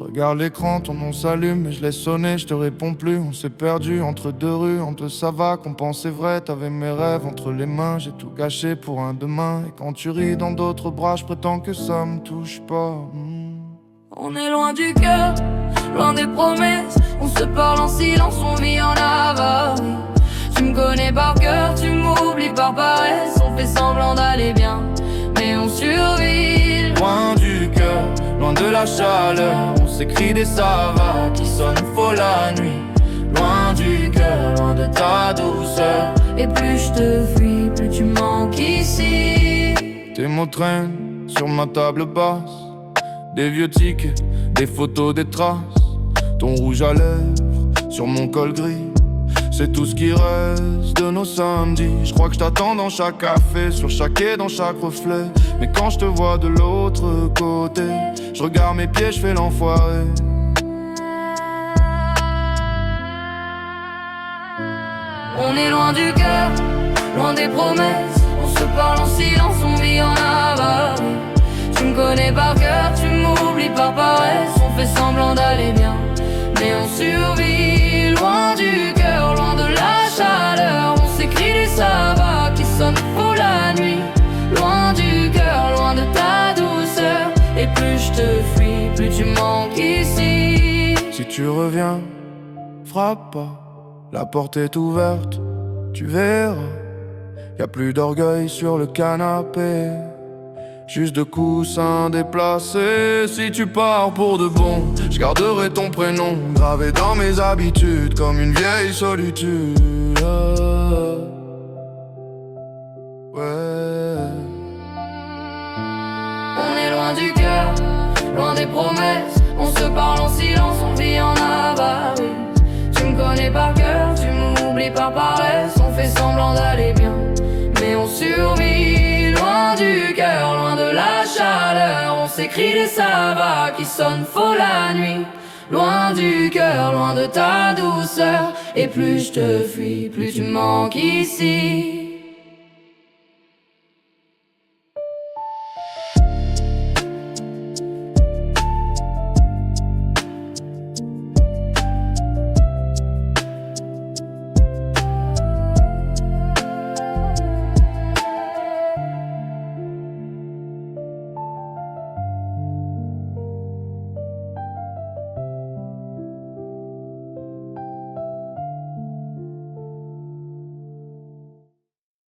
Regarde l'écran, ton nom s'allume, mais je laisse sonner, je te réponds plus. On s'est perdu entre deux rues, entre ça va qu'on pensait vrai. T'avais mes rêves entre les mains, j'ai tout gâché pour un demain. Et quand tu ris dans d'autres bras, je prétends que ça me touche pas. On est loin du cœur, loin des promesses. On se parle en silence, on vit en avarie. Tu me connais par cœur, tu m'oublies par paresse. On fait semblant d'aller bien, mais on survit. Loin du cœur, loin de la chaleur. On s'écrit des ça va qui sonnent faux la nuit. Loin du cœur, loin de ta douceur. Et plus je te fuis, plus tu manques ici. Tes mots traînent sur ma table basse. Des vieux tickets, des photos, des traces. Ton rouge à lèvres sur mon col gris. C'est tout ce qui reste de nos samedis. Je crois que je t'attends dans chaque café, sur chaque quai, dans chaque reflet. Mais quand je te vois de l'autre côté, je regarde mes pieds, je fais l'enfoiré. On est loin du cœur, loin des promesses. On se parle en silence, on vit en avarie. Tu me connais par cœur, tu m'oublies par paresse. On fait semblant d'aller bien, mais on survit. Loin du cœur, loin de la chaleur. On s'écrit des ça va qui sonnent faux la nuit. Loin du cœur, loin de ta douceur. Et plus je te fuis, plus tu manques ici. Si tu reviens, frappe pas. La porte est ouverte, tu verras. Y'a plus d'orgueil sur le canapé, juste de coussins déplacés. Si tu pars pour de bon, je garderai ton prénom gravé dans mes habitudes comme une vieille solitude. Ouais. On est loin du cœur, loin des promesses. On se parle en silence, on vit en avarie. Tu me connais par cœur, tu m'oublies par paresse. On fait semblant d'aller bien, mais on survit. Loin du cœur, loin de la chaleur. On s'écrit des ça va qui sonnent faux la nuit. Loin du cœur, loin de ta douceur. Et plus je te fuis, plus tu manques ici.